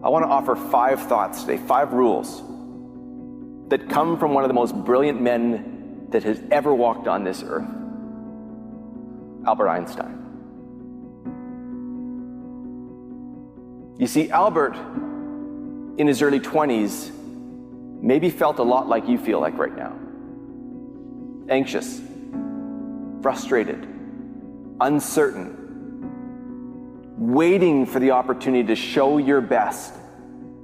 I want to offer 5 thoughts today, 5 rules that come from one of the most brilliant men that has ever walked on this earth, Albert Einstein. You see, Albert, in his early 20s, maybe felt a lot like you feel like right now. Anxious, frustrated, uncertain, waiting for the opportunity to show your best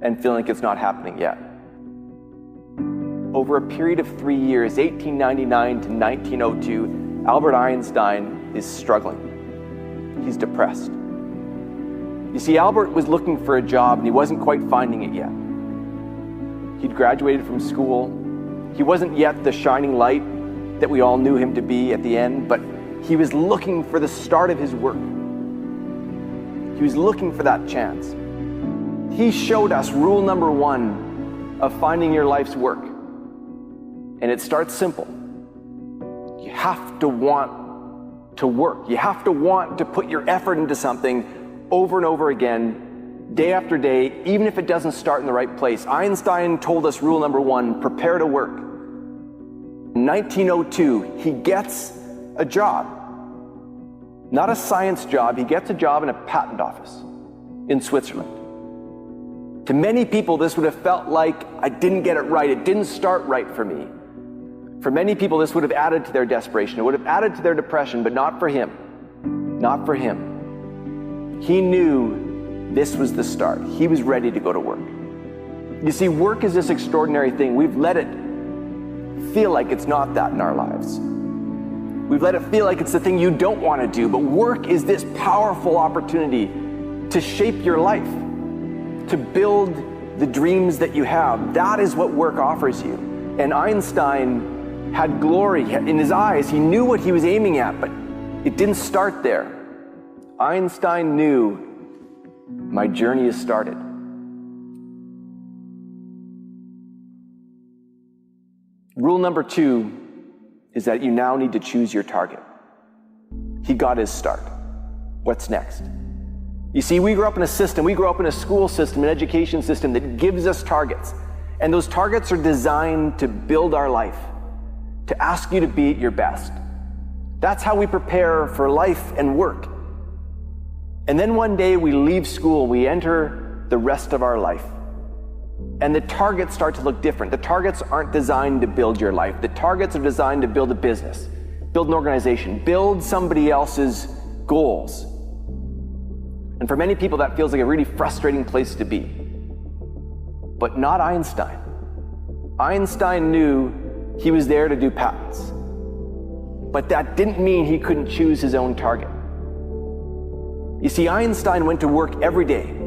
and feeling like it's not happening yet. Over a period of 3 years, 1899 to 1902, Albert Einstein is struggling. He's depressed. You see, Albert was looking for a job and he wasn't quite finding it yet. He'd graduated from school. He wasn't yet the shining light that we all knew him to be at the end, but he was looking for the start of his work. He was looking for that chance. He showed us rule number 1 of finding your life's work. And it starts simple. You have to want to work. You have to want to put your effort into something over and over again, day after day, even if it doesn't start in the right place. Einstein told us rule number 1, prepare to work. In 1902, he gets a job. Not a science job, he gets a job in a patent office in Switzerland. To many people, this would have felt like, I didn't get it right, it didn't start right for me. For many people, this would have added to their desperation, it would have added to their depression, but not for him. Not for him. He knew this was the start. He was ready to go to work. You see, work is this extraordinary thing. We've let it feel like it's not that in our lives. We've let it feel like it's the thing you don't want to do, but work is this powerful opportunity to shape your life, to build the dreams that you have. That is what work offers you. And Einstein had glory in his eyes. He knew what he was aiming at, but it didn't start there. Einstein knew, my journey has started. Rule number 2 is that you now need to choose your target. He got his start. What's next? You see, we grew up in a system, we grew up in a school system, an education system that gives us targets. And those targets are designed to build our life, to ask you to be at your best. That's how we prepare for life and work. And then one day we leave school, we enter the rest of our life. And the targets start to look different. The targets aren't designed to build your life. The targets are designed to build a business, build an organization, build somebody else's goals. And for many people, that feels like a really frustrating place to be. But not Einstein. Einstein knew he was there to do patents. But that didn't mean he couldn't choose his own target. You see, Einstein went to work every day.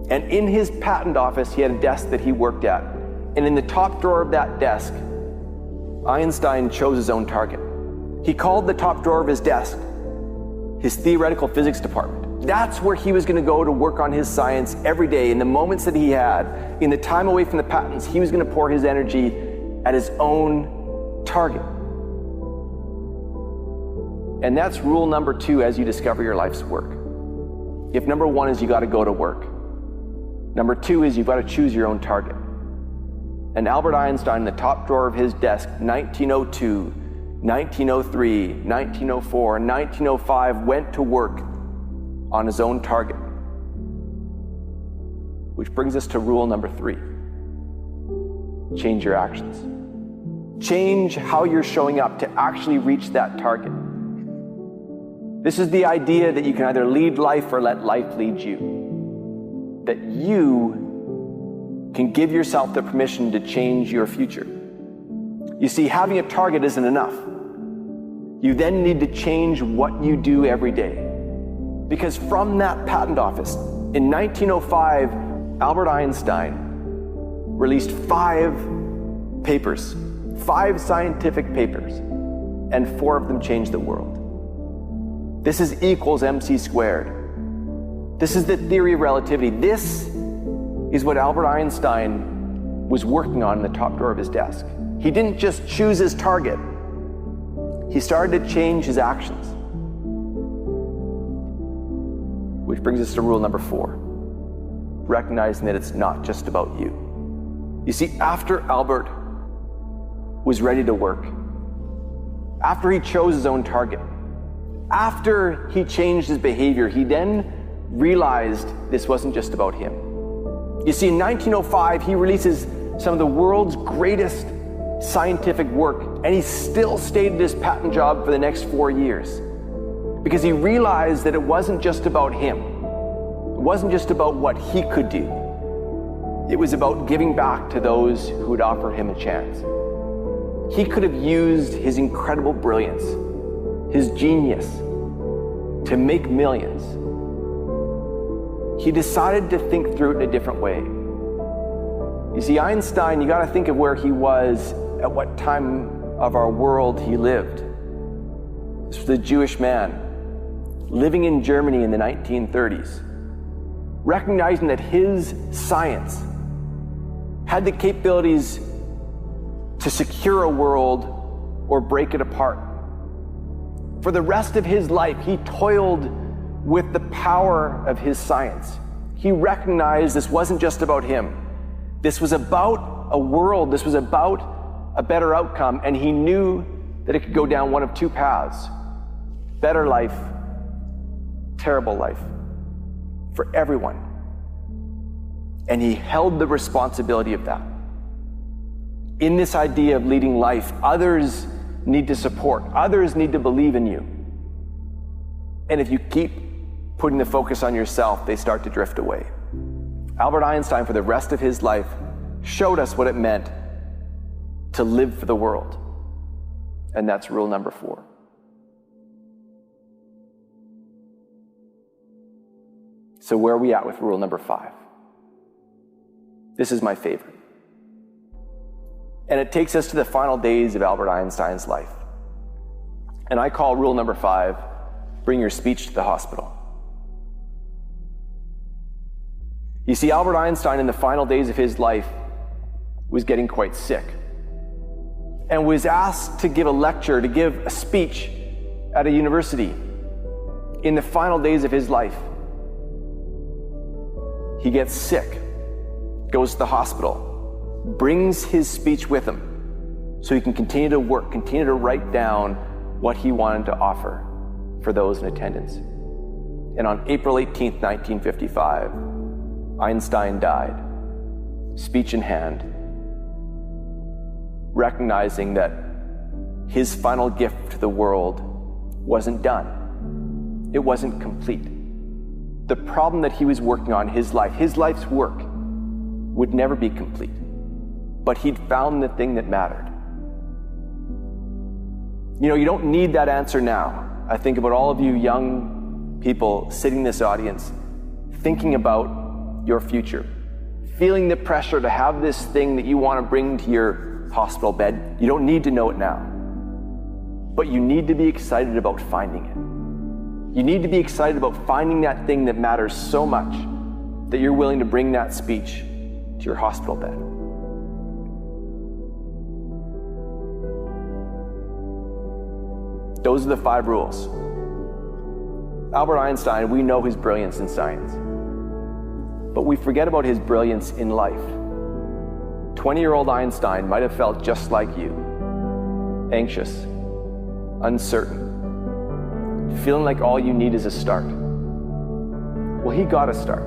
And in his patent office, he had a desk that he worked at. And in the top drawer of that desk, Einstein chose his own target. He called the top drawer of his desk his theoretical physics department. That's where he was going to go to work on his science every day. In the moments that he had, in the time away from the patents, he was going to pour his energy at his own target. And that's rule number 2 as you discover your life's work. If number 1 is you got to go to work, number 2 is you've got to choose your own target. And Albert Einstein, in the top drawer of his desk, 1902, 1903, 1904, and 1905, went to work on his own target. Which brings us to rule number 3. Change your actions. Change how you're showing up to actually reach that target. This is the idea that you can either lead life or let life lead you. That you can give yourself the permission to change your future. You see, having a target isn't enough. You then need to change what you do every day. Because from that patent office, in 1905, Albert Einstein released 5 papers, 5 scientific papers, and 4 of them changed the world. This is equals MC squared. This is the theory of relativity. This is what Albert Einstein was working on in the top drawer of his desk. He didn't just choose his target. He started to change his actions. Which brings us to rule number 4. recognizing that it's not just about you. You see, after Albert was ready to work, after he chose his own target, after he changed his behavior, he then realized this wasn't just about him. You see, in 1905, he releases some of the world's greatest scientific work, and he still stayed at his patent job for the next 4 years because he realized that it wasn't just about him. It wasn't just about what he could do. It was about giving back to those who would offer him a chance. He could have used his incredible brilliance, his genius, to make millions. He decided to think through it in a different way. You see, Einstein, you got to think of where he was, at what time of our world he lived. This was a Jewish man living in Germany in the 1930s, recognizing that his science had the capabilities to secure a world or break it apart. For the rest of his life, he toiled with the power of his science. He recognized this wasn't just about him. This was about a world. This was about a better outcome, and he knew that it could go down one of two paths: better life, terrible life, for everyone. And he held the responsibility of that. In this idea of leading life, others need to support, others need to believe in you. And if you keep putting the focus on yourself, they start to drift away. Albert Einstein, for the rest of his life, showed us what it meant to live for the world. And that's rule number 4. So where are we at with rule number 5? This is my favorite. And it takes us to the final days of Albert Einstein's life. And I call rule number 5, bring your speech to the hospital. You see, Albert Einstein in the final days of his life was getting quite sick and was asked to give a lecture, to give a speech at a university in the final days of his life. He gets sick, goes to the hospital, brings his speech with him so he can continue to work, continue to write down what he wanted to offer for those in attendance. And on April 18th, 1955, Einstein died, speech in hand, recognizing that his final gift to the world wasn't done. It wasn't complete. The problem that he was working on, his life's work, would never be complete. But he'd found the thing that mattered. You know, you don't need that answer now. I think about all of you young people sitting in this audience, thinking about your future, feeling the pressure to have this thing that you want to bring to your hospital bed. You don't need to know it now, but you need to be excited about finding it. You need to be excited about finding that thing that matters so much that you're willing to bring that speech to your hospital bed. Those are the 5 rules. Albert Einstein, we know his brilliance in science, but we forget about his brilliance in life. 20-year-old Einstein might have felt just like you, anxious, uncertain, feeling like all you need is a start. Well, he got a start,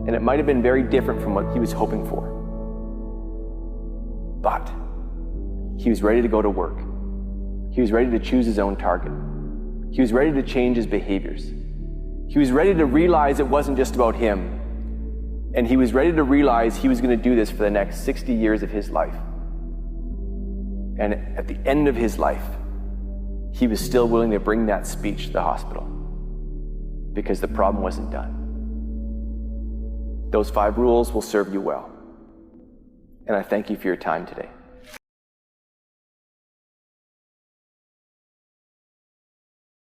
and it might have been very different from what he was hoping for. But he was ready to go to work. He was ready to choose his own target. He was ready to change his behaviors. He was ready to realize it wasn't just about him. And he was ready to realize he was going to do this for the next 60 years of his life. And at the end of his life, he was still willing to bring that speech to the hospital because the problem wasn't done. Those 5 rules will serve you well. And I thank you for your time today.